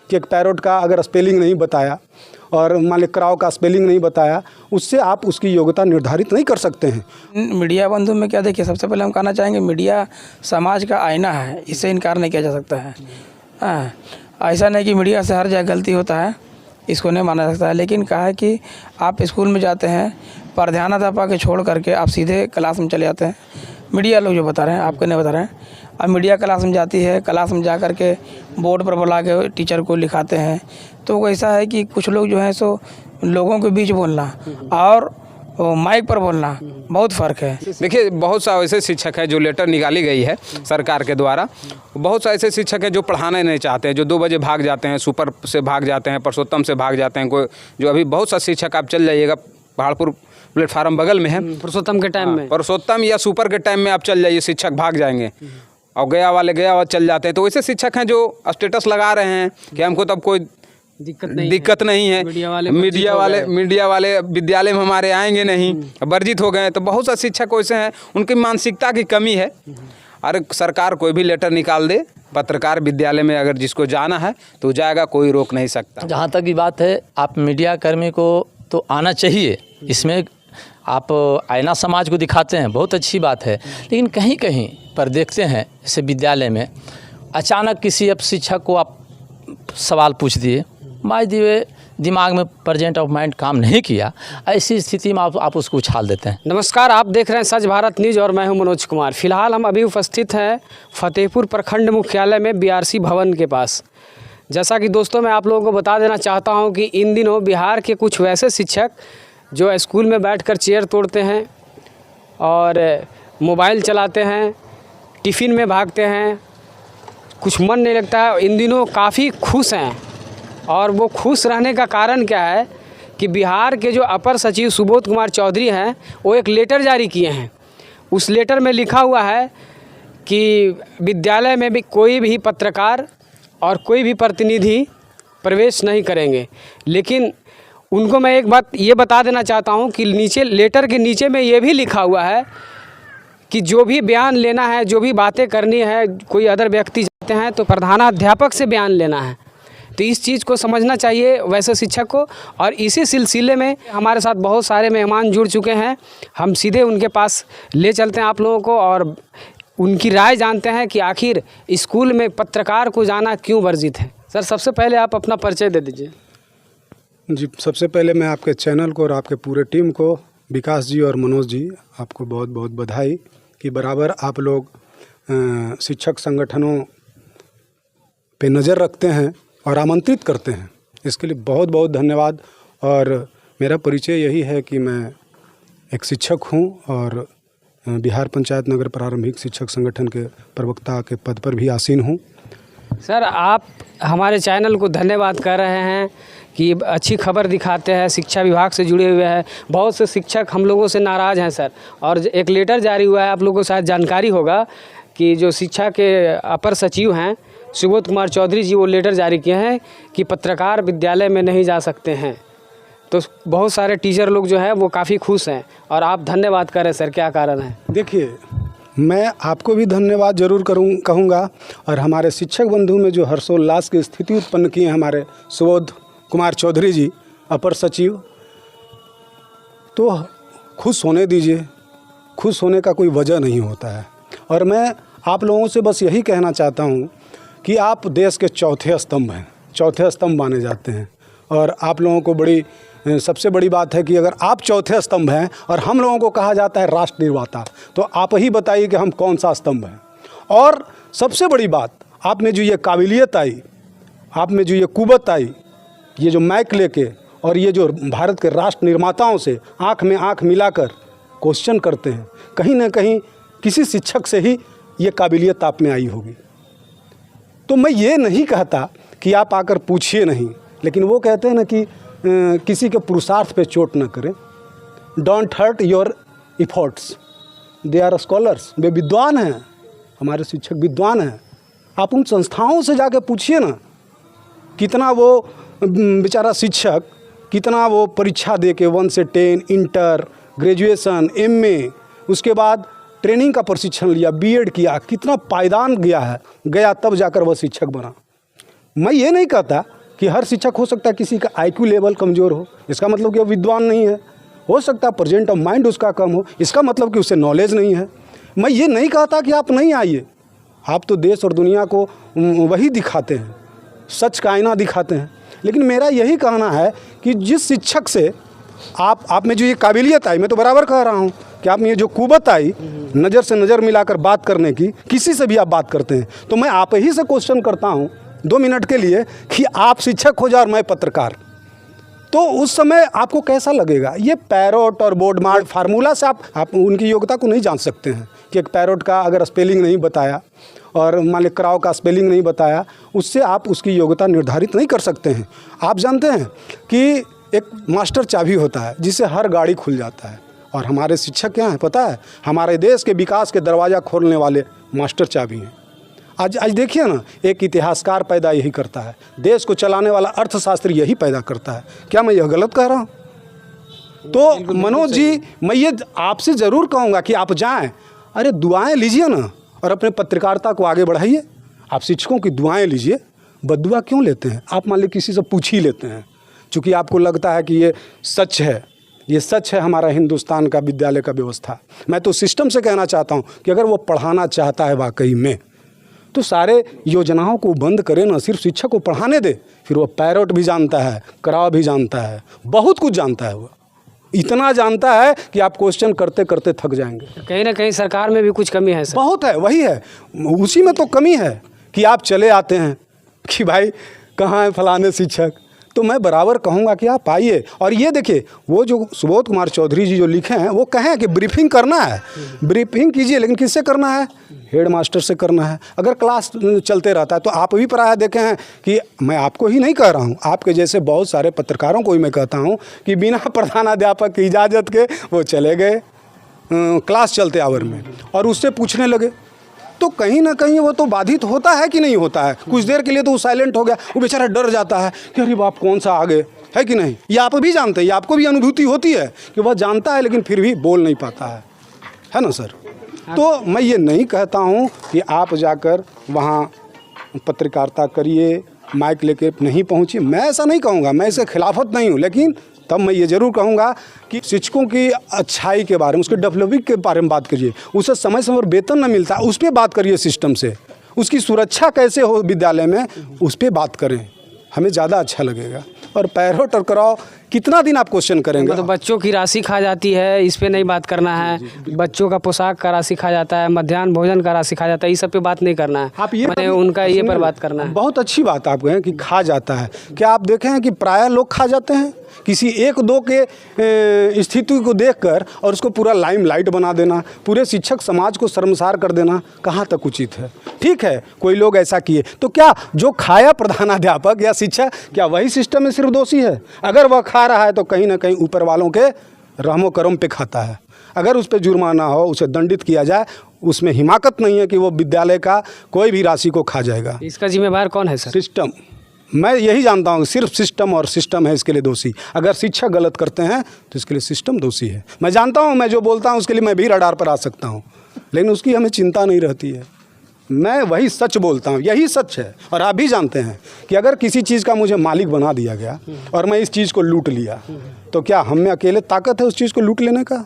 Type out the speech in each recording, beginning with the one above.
कि एक पैरोट का अगर स्पेलिंग नहीं बताया और मान ली क्राउ का स्पेलिंग नहीं बताया, उससे आप उसकी योग्यता निर्धारित नहीं कर सकते हैं। मीडिया बंधु में क्या देखिए, सबसे पहले हम कहना चाहेंगे मीडिया समाज का आईना है, इससे इनकार नहीं किया जा सकता है। ऐसा नहीं कि मीडिया से हर जगह गलती होता है, इसको नहीं माना जा सकता है। लेकिन कहा है कि आप स्कूल में जाते हैं, प्रधानाध्यापक के छोड़ करके आप सीधे क्लास में चले जाते हैं। मीडिया लोग जो बता रहे हैं आपको नहीं बता रहे हैं। अब मीडिया क्लास में जाती है, क्लास में जा कर के बोर्ड पर बुला के टीचर को लिखाते हैं। तो ऐसा है कि कुछ लोग जो है सो लोगों के बीच बोलना और माइक पर बोलना बहुत फ़र्क है। देखिए, बहुत सा ऐसे शिक्षक है जो लेटर निकाली गई है सरकार के द्वारा। बहुत से ऐसे शिक्षक हैं जो पढ़ाना नहीं चाहते हैं, जो 2 बजे भाग जाते हैं, सुपर से भाग जाते हैं, परसोत्तम से भाग जाते हैं। कोई जो अभी बहुत सा शिक्षक, आप चल जाइएगा, पहाड़पुर प्लेटफार्म बगल में है, परसोत्तम के टाइम में, परसोत्तम या सुपर के टाइम में आप चल जाइए, शिक्षक भाग जाएंगे। और गया वाले चल जाते हैं। तो वैसे शिक्षक हैं जो स्टेटस लगा रहे हैं कि हमको तब कोई दिक्कत नहीं है, मीडिया वाले विद्यालय में हमारे आएंगे नहीं, वर्जित हो गए। तो बहुत सा शिक्षक वैसे हैं, उनकी मानसिकता की कमी है। और सरकार कोई भी लेटर निकाल दे, पत्रकार विद्यालय में अगर जिसको जाना है तो जाएगा, कोई रोक नहीं सकता। जहाँ तक की बात है, आप मीडिया कर्मी को तो आना चाहिए, इसमें आप आईना समाज को दिखाते हैं, बहुत अच्छी बात है। लेकिन कहीं कहीं पर देखते हैं, जैसे विद्यालय में अचानक किसी अब शिक्षक को आप सवाल पूछ दिए, मान दिए दिमाग में प्रेजेंट ऑफ माइंड काम नहीं किया, ऐसी स्थिति में आप उसको उछाल देते हैं। नमस्कार, आप देख रहे हैं सच भारत न्यूज़ और मैं हूं मनोज कुमार। फिलहाल हम अभी उपस्थित हैं फतेहपुर प्रखंड मुख्यालय में बीआरसी भवन के पास। जैसा कि दोस्तों मैं आप लोगों को बता देना चाहता हूं कि इन दिनों बिहार के कुछ वैसे शिक्षक जो स्कूल में बैठकर चेयर तोड़ते हैं और मोबाइल चलाते हैं, टिफ़िन में भागते हैं, कुछ मन नहीं लगता है, इन दिनों काफ़ी खुश हैं। और वो खुश रहने का कारण क्या है कि बिहार के जो अपर सचिव सुबोध कुमार चौधरी हैं, वो एक लेटर जारी किए हैं। उस लेटर में लिखा हुआ है कि विद्यालय में भी कोई भी पत्रकार और कोई भी प्रतिनिधि प्रवेश नहीं करेंगे। लेकिन उनको मैं एक बात ये बता देना चाहता हूँ कि नीचे लेटर के नीचे में ये भी लिखा हुआ है कि जो भी बयान लेना है, जो भी बातें करनी है, कोई अदर व्यक्ति जाते हैं तो प्रधानाध्यापक से बयान लेना है। तो इस चीज़ को समझना चाहिए वैसे शिक्षक को। और इसी सिलसिले में हमारे साथ बहुत सारे मेहमान जुड़ चुके हैं, हम सीधे उनके पास ले चलते हैं आप लोगों को और उनकी राय जानते हैं कि आखिर स्कूल में पत्रकार को जाना क्यों वर्जित है। सर, सबसे पहले आप अपना परिचय दे दीजिए। जी, सबसे पहले मैं आपके चैनल को और आपके पूरे टीम को, विकास जी और मनोज जी, आपको बहुत बहुत बधाई कि बराबर आप लोग शिक्षक संगठनों पे नज़र रखते हैं और आमंत्रित करते हैं। इसके लिए बहुत बहुत धन्यवाद। और मेरा परिचय यही है कि मैं एक शिक्षक हूं और बिहार पंचायत नगर प्रारंभिक शिक्षक संगठन के प्रवक्ता के पद पर भी आसीन हूं। सर, आप हमारे चैनल को धन्यवाद कर रहे हैं कि अच्छी खबर दिखाते हैं, शिक्षा विभाग से जुड़े हुए हैं। बहुत से शिक्षक हम लोगों से नाराज़ हैं सर, और एक लेटर जारी हुआ है, आप लोगों को शायद जानकारी होगा कि जो शिक्षा के अपर सचिव हैं सुबोध कुमार चौधरी जी, वो लेटर जारी किए हैं कि पत्रकार विद्यालय में नहीं जा सकते हैं। तो बहुत सारे टीचर लोग जो है वो काफ़ी खुश हैं और आप धन्यवाद करें सर, क्या कारण है? देखिए, मैं आपको भी धन्यवाद जरूर कहूँगा। और हमारे शिक्षक बंधु में जो हर्षोल्लास की स्थिति उत्पन्न की है हमारे सुबोध कुमार चौधरी जी, अपर सचिव, तो खुश होने दीजिए। खुश होने का कोई वजह नहीं होता है। और मैं आप लोगों से बस यही कहना चाहता हूँ कि आप देश के चौथे स्तंभ हैं, चौथे स्तंभ माने जाते हैं। और आप लोगों को सबसे बड़ी बात है कि अगर आप चौथे स्तंभ हैं और हम लोगों को कहा जाता है राष्ट्र निर्माता, तो आप ही बताइए कि हम कौन सा स्तंभ हैं। और सबसे बड़ी बात, आप में जो ये काबिलियत आई, आप में जो ये कुव्वत आई, ये जो माइक लेके और ये जो भारत के राष्ट्र निर्माताओं से आँख में आँख मिलाकर क्वेश्चन करते हैं, कहीं ना कहीं किसी शिक्षक से ही ये काबिलियत आप में आई होगी। तो मैं ये नहीं कहता कि आप आकर पूछिए नहीं, लेकिन वो कहते हैं ना कि किसी के पुरुषार्थ पे चोट न करें। Don't hurt your efforts, they are scholars. वे विद्वान हैं, हमारे शिक्षक विद्वान हैं। आप उन संस्थाओं से जाके पूछिए ना, कितना वो बेचारा शिक्षक, कितना वो परीक्षा दे के 1 से 10 इंटर, ग्रेजुएशन, MA, उसके बाद ट्रेनिंग का प्रशिक्षण लिया, B.Ed किया, कितना पायदान गया तब जाकर वह शिक्षक बना। मैं ये नहीं कहता कि हर शिक्षक हो सकता है किसी का IQ लेवल कमज़ोर हो, इसका मतलब कि वो विद्वान नहीं है। हो सकता है प्रेजेंट ऑफ माइंड उसका कम हो, इसका मतलब कि उसे नॉलेज नहीं है। मैं ये नहीं कहता कि आप नहीं आइए, आप तो देश और दुनिया को वही दिखाते हैं, सच का आईना दिखाते हैं। लेकिन मेरा यही कहना है कि जिस शिक्षक से आप में जो ये काबिलियत आई, मैं तो बराबर कह रहा हूँ कि आप में ये जो कुवत आई नज़र से नज़र मिलाकर बात करने की, किसी से भी आप बात करते हैं, तो मैं आप ही से क्वेश्चन करता हूँ 2 मिनट के लिए कि आप शिक्षक हो जाए और मैं पत्रकार, तो उस समय आपको कैसा लगेगा? ये पैरोट और बोर्ड मार्क फार्मूला से आप उनकी योग्यता को नहीं जान सकते हैं कि एक पैरोट का अगर स्पेलिंग नहीं बताया और मान लीजिए क्राउ का स्पेलिंग नहीं बताया, उससे आप उसकी योग्यता निर्धारित नहीं कर सकते हैं। आप जानते हैं कि एक मास्टर चाबी होता है जिससे हर गाड़ी खुल जाता है, और हमारे शिक्षक क्या हैं पता है? हमारे देश के विकास के दरवाज़ा खोलने वाले मास्टर चाबी हैं। आज देखिए ना, एक इतिहासकार पैदा यही करता है, देश को चलाने वाला अर्थशास्त्री यही पैदा करता है। क्या मैं यह गलत कह रहा हूँ? तो मनोज जी, मैं ये आपसे ज़रूर कहूँगा कि आप जाएं, अरे दुआएं लीजिए ना और अपने पत्रकारिता को आगे बढ़ाइए। आप शिक्षकों की दुआएं लीजिए, बद्दुआ क्यों लेते हैं? आप मान लीजिए किसी से पूछ ही लेते हैं, चूँकि आपको लगता है कि ये सच है, ये सच है हमारा हिंदुस्तान का विद्यालय का व्यवस्था। मैं तो सिस्टम से कहना चाहता हूँ कि अगर वो पढ़ाना चाहता है वाकई में, तो सारे योजनाओं को बंद करें ना, सिर्फ शिक्षक को पढ़ाने दे। फिर वो पैरोट भी जानता है, क्राव भी जानता है, बहुत कुछ जानता है। वो इतना जानता है कि आप क्वेश्चन करते करते थक जाएंगे। कहीं ना कहीं सरकार में भी कुछ कमी है सर। बहुत है, वही है, उसी में तो कमी है कि आप चले आते हैं कि भाई कहाँ है फलाने शिक्षक। तो मैं बराबर कहूँगा कि आप आइए और ये देखिए, वो जो सुबोध कुमार चौधरी जी जो लिखे हैं वो कहें कि ब्रीफिंग करना है, ब्रीफिंग कीजिए, लेकिन किससे करना है? हेड मास्टर से करना है। अगर क्लास चलते रहता है तो आप भी प्रायः देखे हैं कि मैं आपको ही नहीं कह रहा हूँ, आपके जैसे बहुत सारे पत्रकारों को ही मैं कहता हूँ कि बिना प्रधानाध्यापक की इजाज़त के वो चले गए क्लास चलते आवर में और उससे पूछने लगे, तो कहीं ना कहीं वो तो बाधित होता है कि नहीं होता है? कुछ देर के लिए तो वो साइलेंट हो गया, वो बेचारा डर जाता है कि अरे बाप कौन सा आ गए, है कि नहीं? ये आप भी जानते हैं, ये आपको भी अनुभूति होती है कि वह जानता है लेकिन फिर भी बोल नहीं पाता है ना सर? तो मैं ये नहीं कहता हूँ कि आप जाकर वहाँ पत्रकारिता करिए, माइक लेके नहीं पहुँचिए, मैं ऐसा नहीं कहूँगा, मैं इसके खिलाफत नहीं हूँ। लेकिन तब मैं ये ज़रूर कहूँगा कि शिक्षकों की अच्छाई के बारे में, उसके डेवलपिंग के बारे में बात करिए। उसे समय समय पर वेतन न मिलता है, उस पर बात करिए सिस्टम से। उसकी सुरक्षा कैसे हो विद्यालय में, उस पर बात करें, हमें ज़्यादा अच्छा लगेगा। और पैरोट और कराओ कितना दिन आप क्वेश्चन करेंगे? तो बच्चों की राशि खा जाती है, इस पे नहीं बात करना है। बच्चों का पोशाक का राशि खा जाता है, मध्याह्न भोजन का राशि खा जाता है, इस सब पे बात नहीं करना है। आप ये मैंने उनका ये पर बात करना है। बहुत अच्छी बात आप कहें कि खा जाता है। क्या आप देखें हैं कि प्रायः लोग खा जाते हैं किसी एक दो के स्थिति को देखकर और उसको पूरा लाइमलाइट बना देना, पूरे शिक्षक समाज को शर्मसार कर देना, कहाँ तक उचित है? ठीक है, कोई लोग ऐसा किए, तो क्या जो खाया प्रधानाध्यापक या शिक्षक, क्या वही सिस्टम में सिर्फ दोषी है? अगर वह खा रहा है तो कहीं ना कहीं ऊपर वालों के रहमो करम पे खाता है। अगर उस पर जुर्माना हो, उसे दंडित किया जाए, उसमें हिमाकत नहीं है कि वो विद्यालय का कोई भी राशि को खा जाएगा। इसका जिम्मेवार कौन है सर? सिस्टम। मैं यही जानता हूँ, सिर्फ सिस्टम, और सिस्टम है इसके लिए दोषी। अगर शिक्षक गलत करते हैं तो इसके लिए सिस्टम दोषी है। मैं जानता हूँ, मैं जो बोलता हूँ उसके लिए मैं भी रडार पर आ सकता हूँ, लेकिन उसकी हमें चिंता नहीं रहती है। मैं वही सच बोलता हूँ, यही सच है। और आप भी जानते हैं कि अगर किसी चीज़ का मुझे मालिक बना दिया गया और मैं इस चीज़ को लूट लिया, तो क्या हम में अकेले ताकत है उस चीज़ को लूट लेने का?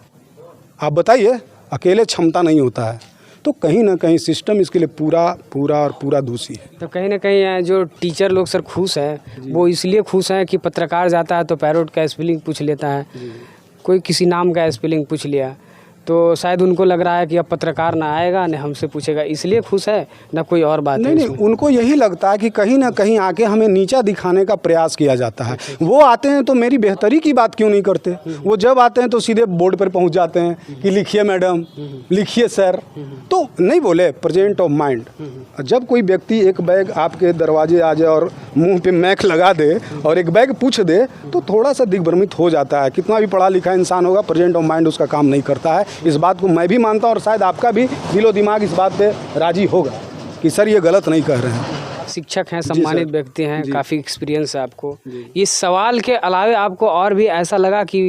आप बताइए, अकेले क्षमता नहीं होता है। तो कहीं ना कहीं सिस्टम इसके लिए पूरा दोषी है। तो कहीं ना कहीं जो टीचर लोग सर खुश हैं, वो इसलिए खुश हैं कि पत्रकार जाता है तो पैरोट का स्पेलिंग पूछ लेता है, कोई किसी नाम का स्पेलिंग पूछ लिया, तो शायद उनको लग रहा है कि अब पत्रकार ना आएगा न हमसे पूछेगा, इसलिए खुश है, ना कोई और बात है। नहीं, उनको यही लगता है कि कहीं ना कहीं आके हमें नीचा दिखाने का प्रयास किया जाता है। वो आते हैं तो मेरी बेहतरी की बात क्यों नहीं करते? वो जब आते हैं तो सीधे बोर्ड पर पहुंच जाते हैं कि लिखिए मैडम, लिखिए सर, तो नहीं बोले प्रेजेंट ऑफ माइंड। जब कोई व्यक्ति एक बैग आपके दरवाजे आ जाए और मुँह पे मैक लगा दे और एक बैग पूछ दे, तो थोड़ा सा दिग्भ्रमित हो जाता है। कितना भी पढ़ा लिखा इंसान होगा, प्रेजेंट ऑफ माइंड उसका काम नहीं करता है। इस बात को मैं भी मानता हूँ और शायद आपका भी दिलो दिमाग इस बात पे राजी होगा कि सर ये गलत नहीं कह रहे हैं। शिक्षक हैं, सम्मानित व्यक्ति हैं, काफ़ी एक्सपीरियंस है आपको। इस सवाल के अलावे आपको और भी ऐसा लगा कि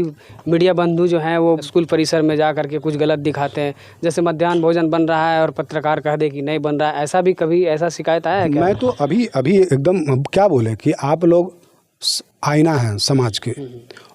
मीडिया बंधु जो हैं वो स्कूल परिसर में जा करके कुछ गलत दिखाते हैं, जैसे मध्याह्न भोजन बन रहा है और पत्रकार कह दे कि नहीं बन रहा है, ऐसा भी कभी ऐसा शिकायत आया है क्या? मैं तो अभी एकदम क्या बोले कि आप लोग आईना हैं समाज के,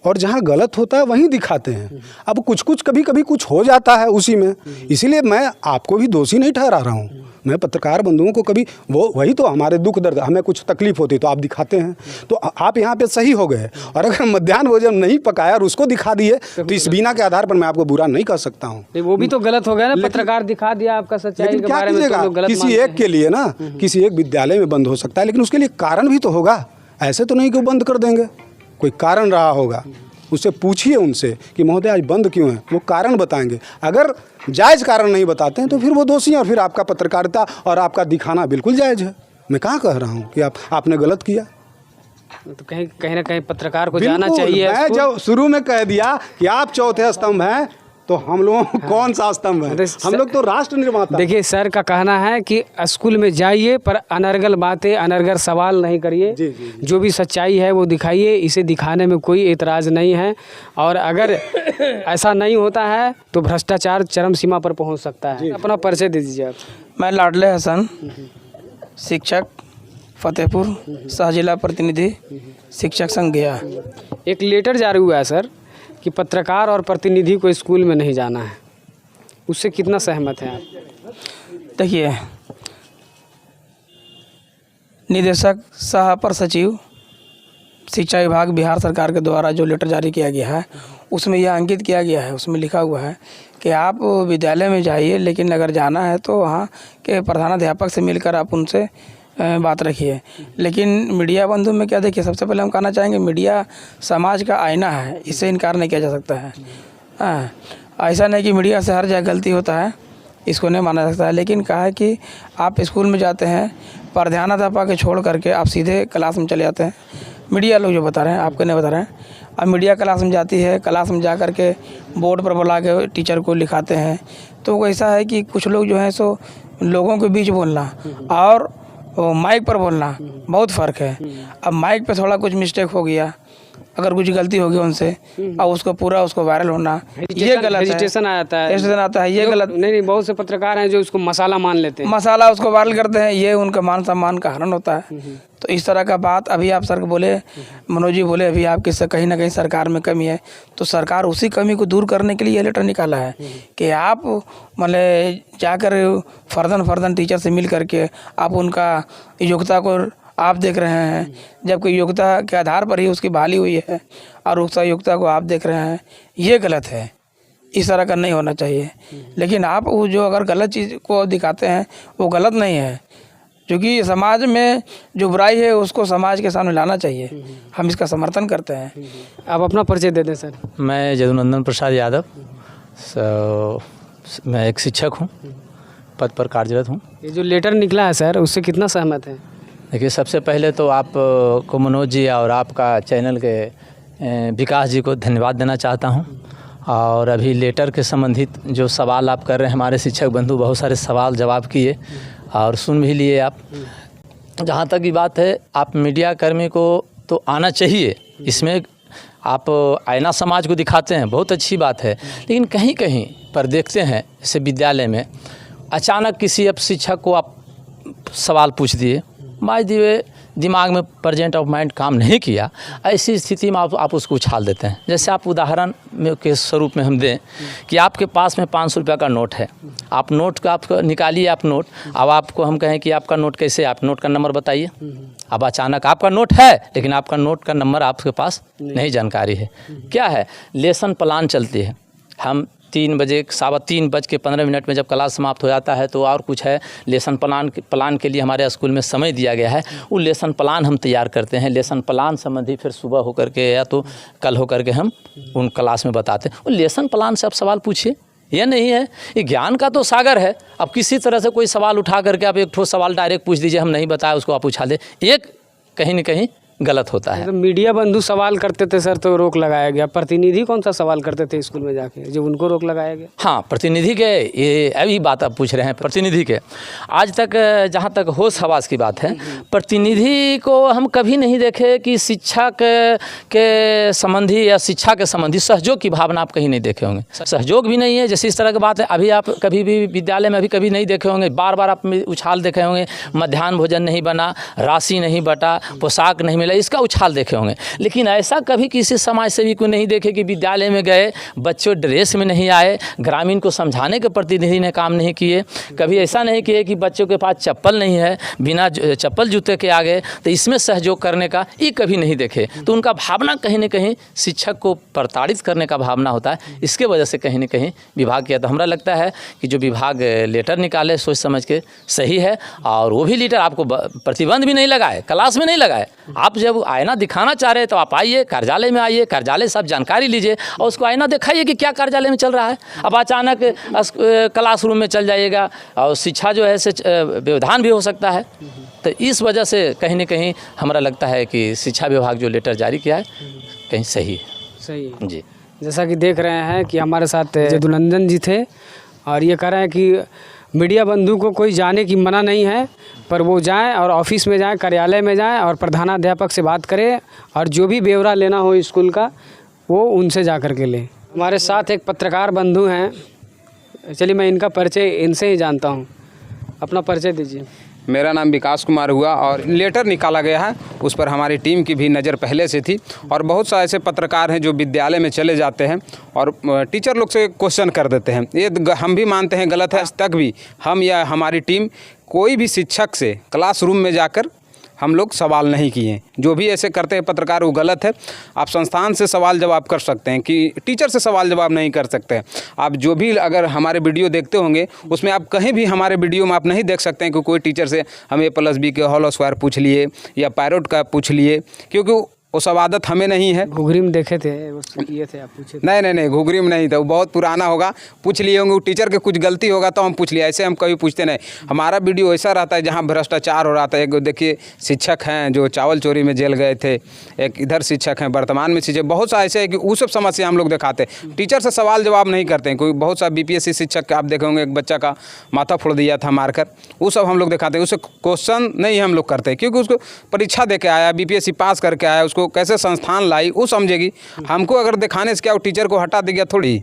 और जहाँ गलत होता है वहीं दिखाते हैं। अब कुछ कुछ कभी कभी कुछ हो जाता है उसी में, इसीलिए मैं आपको भी दोषी नहीं ठहरा रहा हूँ। मैं पत्रकार बंधुओं को कभी वही तो हमारे दुख दर्द, हमें कुछ तकलीफ होती तो आप दिखाते हैं, तो आप यहाँ पे सही हो गए। और अगर मध्याह्न भोजन नहीं पकाया और उसको दिखा दिए तो इस बीना के आधार पर मैं आपको बुरा नहीं कर सकता हूँ। वो भी तो गलत हो गया ना, पत्रकार दिखा दिया आपका सच्चाई के बारे में, तो गलत किसी एक के लिए ना, किसी एक विद्यालय में बंद हो सकता है, लेकिन उसके लिए कारण भी तो होगा। ऐसे तो नहीं कि वो बंद कर देंगे, कोई कारण रहा होगा। उससे पूछिए उनसे कि महोदय आज बंद क्यों है, वो कारण बताएंगे। अगर जायज़ कारण नहीं बताते हैं तो फिर वो दोषी हैं, और फिर आपका पत्रकारिता और आपका दिखाना बिल्कुल जायज़ है। मैं कहाँ कह रहा हूँ कि आपने गलत किया। तो कहीं ना कहीं पत्रकार को जाना चाहिए। मैं जब शुरू में कह दिया कि आप चौथे स्तंभ हैं, तो हम लोग कौन सा स्तंभ है? हम लोग तो राष्ट्र निर्माता। देखिए सर का कहना है कि स्कूल में जाइए पर अनर्गल बातें, अनर्गल सवाल नहीं करिए, जो भी सच्चाई है वो दिखाइए। इसे दिखाने में कोई एतराज़ नहीं है, और अगर ऐसा नहीं होता है तो भ्रष्टाचार चरम सीमा पर पहुंच सकता है। अपना परिचय दे दीजिए आप। मैं लाडले हसन, शिक्षक फतेहपुर, सह जिला प्रतिनिधि शिक्षक संघ गया। एक लेटर जारी हुआ है सर कि पत्रकार और प्रतिनिधि को स्कूल में नहीं जाना है, उससे कितना सहमत हैं आप? देखिए, निदेशक सह अपर सचिव शिक्षा विभाग बिहार सरकार के द्वारा जो लेटर जारी किया गया है उसमें यह अंकित किया गया है, उसमें लिखा हुआ है कि आप विद्यालय में जाइए, लेकिन अगर जाना है तो वहाँ के प्रधानाध्यापक से मिलकर आप उनसे बात रखिए। लेकिन मीडिया बंधु में क्या, देखिए सबसे पहले हम कहना चाहेंगे मीडिया समाज का आईना है, इससे इनकार नहीं किया जा सकता है। ऐसा नहीं कि मीडिया से हर जगह गलती होता है, इसको नहीं माना जा सकता है। लेकिन कहा है कि आप स्कूल में जाते हैं, प्रधानाध्यापक के छोड़ करके आप सीधे क्लास में चले जाते हैं। मीडिया लोग जो बता रहे हैं, आपको नहीं बता रहे हैं। अब मीडिया क्लास में जाती है, क्लास में जा कर के बोर्ड पर बुला के टीचर को लिखाते हैं। तो ऐसा है कि कुछ लोग जो है सो लोगों के बीच बोलना और माइक पर बोलना बहुत फ़र्क है। अब माइक पे थोड़ा कुछ मिस्टेक हो गया, अगर कुछ गलती हो गई उनसे और उसको वायरल होना, ये गलत है। हेजिटेशन आता है, ये गलत नहीं। बहुत से पत्रकार हैं जो उसको मसाला मान लेते हैं, मसाला उसको वायरल करते हैं, ये उनका मान सम्मान का हनन होता है। तो इस तरह का बात अभी आप सर बोले, मनोज जी बोले अभी आपके कहीं ना कहीं सरकार में कमी है, तो सरकार उसी कमी को दूर करने के लिए ये लेटर निकाला है कि आप मतलब जाकर फर्दन टीचर से मिल करके आप उनका योग्यता को आप देख रहे हैं, जबकि योग्यता के आधार पर ही उसकी बहाली हुई है और उस योग्यता को आप देख रहे हैं, ये गलत है। इस तरह का नहीं होना चाहिए। लेकिन आप वो जो अगर गलत चीज़ को दिखाते हैं वो गलत नहीं है, क्योंकि समाज में जो बुराई है उसको समाज के सामने लाना चाहिए। हम इसका समर्थन करते हैं। आप अपना परिचय दे दें सर। मैं जदुनंदन प्रसाद यादव, मैं एक शिक्षक हूँ, पद पर कार्यरत हूँ। ये जो लेटर निकला है सर, उससे कितना सहमत है? देखिए, सबसे पहले तो आप को मनोज जी और आपका चैनल के विकास जी को धन्यवाद देना चाहता हूं। और अभी लेटर के संबंधित जो सवाल आप कर रहे हैं, हमारे शिक्षक बंधु बहुत सारे सवाल जवाब किए और सुन भी लिए आप। जहां तक की बात है, आप मीडिया कर्मी को तो आना चाहिए, इसमें आप आईना समाज को दिखाते हैं, बहुत अच्छी बात है। लेकिन कहीं कहीं पर देखते हैं, जैसे विद्यालय में अचानक किसी अब शिक्षक को आप सवाल पूछ दिए, बाय द वे दिमाग में प्रेजेंट ऑफ माइंड काम नहीं किया, ऐसी स्थिति में आप उसको उछाल देते हैं। जैसे आप उदाहरण में के स्वरूप में हम दें कि आपके पास में 500 रुपये का नोट है, आप नोट का आप निकालिए, आप नोट, अब आपको हम कहें कि आपका नोट कैसे, आप नोट का नंबर बताइए। अब अचानक आपका नोट है लेकिन आपका नोट का नंबर आपके पास नहीं जानकारी है। क्या है, लेसन प्लान चलती है। हम 3 बजे 3:15 में जब क्लास समाप्त हो जाता है तो और कुछ है, लेसन प्लान के लिए हमारे स्कूल में समय दिया गया है। वो लेसन प्लान हम तैयार करते हैं। लेसन प्लान संबंधी फिर सुबह होकर के या तो कल होकर के हम उन क्लास में बताते हैं। वो लेसन प्लान से आप सवाल पूछिए, यह नहीं है, ये ज्ञान का तो सागर है। अब किसी तरह से कोई सवाल उठा करके आप एक ठोस सवाल डायरेक्ट पूछ दीजिए, हम नहीं बताया उसको आप उछाल दे, एक कहीं न कहीं गलत होता है। तो मीडिया बंधु सवाल करते थे सर तो रोक लगाया गया, प्रतिनिधि कौन सा सवाल करते थे स्कूल में जाके जो उनको रोक लगाया गया? हाँ, प्रतिनिधि के, ये अभी बात आप पूछ रहे हैं प्रतिनिधि के, आज तक जहाँ तक होश हवास की बात है, प्रतिनिधि को हम कभी नहीं देखे कि शिक्षा के संबंधी या शिक्षा के संबंधी सहयोग की भावना आप कहीं नहीं देखे होंगे। सहयोग भी नहीं है। जैसे इस तरह की बात है, अभी आप कभी भी विद्यालय में अभी कभी नहीं देखे होंगे, बार बार आप उछाल देखे होंगे, मध्याह्न भोजन नहीं बना, राशि नहीं बटा, पोशाक नहीं मिला, इसका उछाल देखे होंगे। लेकिन ऐसा कभी किसी समाज सेवी को नहीं देखे कि विद्यालय में गए, बच्चों ड्रेस में नहीं आए, ग्रामीण को समझाने के प्रतिनिधि ने काम नहीं किए। कभी ऐसा नहीं किए कि बच्चों के पास चप्पल नहीं है, बिना चप्पल जूते के आ गए, तो इसमें सहयोग करने का ये कभी नहीं देखे। तो उनका भावना कहीं ना कहीं शिक्षक को प्रताड़ित करने का भावना होता है, इसके वजह से कहीं ना कहीं विभाग किया। तो हमरा लगता है कि जो विभाग लेटर निकाले सोच समझ के सही है, और वो भी लेटर आपको प्रतिबंध भी नहीं लगाए, क्लास में नहीं लगाए। आप जब आईना दिखाना चाह रहे हैं तो आप आइए, कार्यालय में आइए, कार्यालय से आप जानकारी लीजिए और उसको आईना दिखाइए कि क्या कार्यालय में चल रहा है। अब अचानक क्लासरूम में चल जाइएगा और शिक्षा जो है से व्यवधान भी हो सकता है। तो इस वजह से कहीं ना कहीं हमारा लगता है कि शिक्षा विभाग जो लेटर जारी किया है कहीं सही है। सही है जी। जैसा कि देख रहे हैं कि हमारे साथ जदुनंदन जी थे और ये कह रहे हैं कि मीडिया बंधु को कोई जाने की मना नहीं है, पर वो जाएं और ऑफिस में जाएं, कार्यालय में जाएं और प्रधानाध्यापक से बात करें और जो भी ब्यौरा लेना हो स्कूल का वो उनसे जा कर के लें। हमारे साथ एक पत्रकार बंधु हैं, चलिए मैं इनका परिचय इनसे ही जानता हूँ। अपना परिचय दीजिए। मेरा नाम विकास कुमार हुआ और लेटर निकाला गया है, उस पर हमारी टीम की भी नज़र पहले से थी। और बहुत सारे ऐसे पत्रकार हैं जो विद्यालय में चले जाते हैं और टीचर लोग से क्वेश्चन कर देते हैं। ये हम भी मानते हैं गलत है। आज तक भी हम या हमारी टीम कोई भी शिक्षक से क्लासरूम में जाकर हम लोग सवाल नहीं किए। जो भी ऐसे करते हैं पत्रकार वो गलत है। आप संस्थान से सवाल जवाब कर सकते हैं कि टीचर से सवाल जवाब नहीं कर सकते हैं। आप जो भी अगर हमारे वीडियो देखते होंगे उसमें आप कहीं भी हमारे वीडियो में आप नहीं देख सकते हैं कि कोई टीचर से हम a+b के होल स्क्वायर पूछ लिए या पैरोट का पूछ लिए, क्योंकि वो सब आदत हमें नहीं है। घुघरी में देखे थे, किए थे, आप पूछे थे? नहीं, घुघरी में नहीं था, वो बहुत पुराना होगा, पूछ लिए होंगे। वो टीचर के कुछ गलती होगा तो हम पूछ लिए, ऐसे हम कभी पूछते नहीं। हमारा वीडियो ऐसा रहता है जहाँ भ्रष्टाचार हो रहा था। एक देखिए शिक्षक हैं जो चावल चोरी में जेल गए थे, एक इधर शिक्षक हैं वर्तमान में शिक्षक, बहुत सा ऐसे है कि वो सब समस्या हम लोग दिखाते। टीचर से सवाल जवाब नहीं करते हैं। कोई बहुत सा BPSC शिक्षक आप देखे होंगे, एक बच्चा का माथा फोड़ दिया था मारकर, वो सब हम लोग दिखाते हैं। उससे क्वेश्चन नहीं हम लोग करते, क्योंकि उसको परीक्षा दे के आया, BPSC पास करके आया, उसको कैसे संस्थान लाई वो समझेगी। हमको अगर दिखाने से क्या वो टीचर को हटा देगा थोड़ी।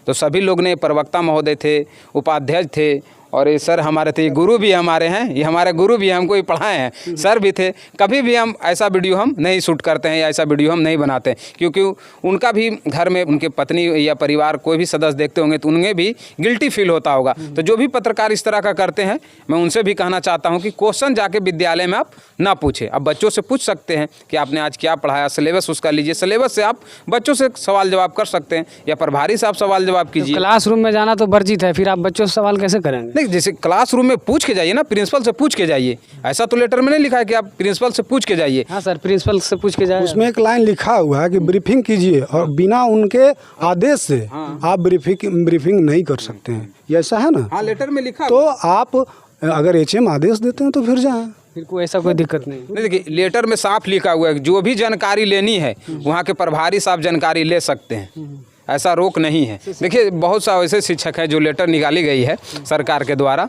तो सभी लोग ने, प्रवक्ता महोदय थे, उपाध्यक्ष थे और ये सर हमारे थे, गुरु भी हमारे हैं, ये हमारे गुरु भी हमको ही पढ़ाए हैं, सर भी थे। कभी भी हम ऐसा वीडियो हम नहीं शूट करते हैं या ऐसा वीडियो हम नहीं बनाते हैं, क्योंकि उनका भी घर में उनके पत्नी या परिवार कोई भी सदस्य देखते होंगे तो उन्हें भी गिल्टी फील होता होगा। तो जो भी पत्रकार इस तरह का करते हैं, मैं उनसे भी कहना चाहता हूँ कि क्वेश्चन जाके विद्यालय में आप ना पूछें। अब बच्चों से पूछ सकते हैं कि आपने आज क्या पढ़ाया, सिलेबस उसका लीजिए, सिलेबस से आप बच्चों से सवाल जवाब कर सकते हैं या प्रभारी से आप सवाल जवाब कीजिए। क्लासरूम में जाना तो वर्जित है, फिर आप बच्चों से सवाल कैसे करेंगे? नहीं, जैसे क्लासरूम में पूछ के जाइए ना, प्रिंसिपल से पूछ के जाइए। ऐसा तो लेटर में नहीं लिखा है कि आप प्रिंसिपल से पूछ के जाइए। हाँ सर, प्रिंसिपल से पूछ के जाए। उसमें एक लाइन लिखा हुआ है कि ब्रीफिंग कीजिए और बिना उनके आदेश से आप ब्रीफिंग नहीं कर सकते हैं, ये ऐसा है ना? हाँ, लेटर में लिखा। तो आप अगर HM आदेश देते हैं तो फिर जाएं। फिर कोई ऐसा कोई दिक्कत नहीं। नहीं, देखिए लेटर में साफ लिखा हुआ है कि जो भी जानकारी लेनी है वहाँ के प्रभारी साहब जानकारी ले सकते हैं, ऐसा रोक नहीं है। देखिए बहुत सा ऐसे शिक्षक हैं जो लेटर निकाली गई है सरकार के द्वारा,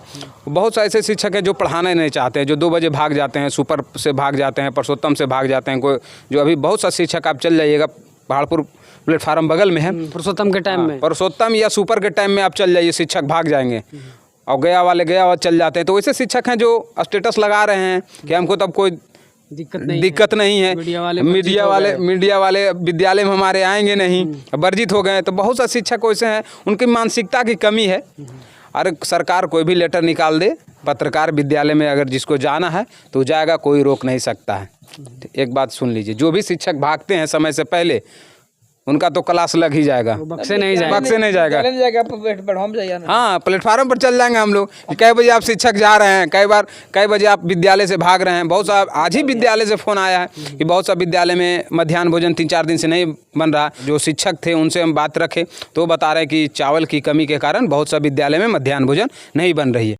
बहुत से ऐसे शिक्षक हैं जो पढ़ाना नहीं चाहते हैं, जो 2 बजे भाग जाते हैं, सुपर से भाग जाते हैं, परसोत्तम से भाग जाते हैं। कोई जो अभी बहुत सा शिक्षक आप चल जाइएगा, पहाड़पुर प्लेटफार्म बगल में है, पुरुषोत्तम के टाइम में, परसोत्तम या सुपर के टाइम में आप चल जाइए, शिक्षक भाग जाएंगे और गया वाले चल जाते हैं। तो वैसे शिक्षक हैं जो स्टेटस लगा रहे हैं कि हमको तब कोई दिक्कत नहीं है, मीडिया वाले विद्यालय में हमारे आएंगे नहीं, वर्जित हो गए। तो बहुत सा शिक्षक वैसे हैं, उनकी मानसिकता की कमी है। अरे सरकार कोई भी लेटर निकाल दे, पत्रकार विद्यालय में अगर जिसको जाना है तो जाएगा, कोई रोक नहीं सकता है। एक बात सुन लीजिए, जो भी शिक्षक भागते हैं समय से पहले उनका तो क्लास लग ही जाएगा, बक्से नहीं जाएगा। हाँ, प्लेटफार्म पर चल जाएंगे हम लोग। कई बजे आप शिक्षक जा रहे हैं, कई बजे आप विद्यालय से भाग रहे हैं। बहुत सा आज ही विद्यालय से फ़ोन आया है कि बहुत सा विद्यालय में मध्याह्न भोजन 3-4 दिन से नहीं बन रहा। जो शिक्षक थे उनसे हम बात रखे तो बता रहे कि चावल की कमी के कारण बहुत सा विद्यालय में मध्याह्न भोजन नहीं बन रही है।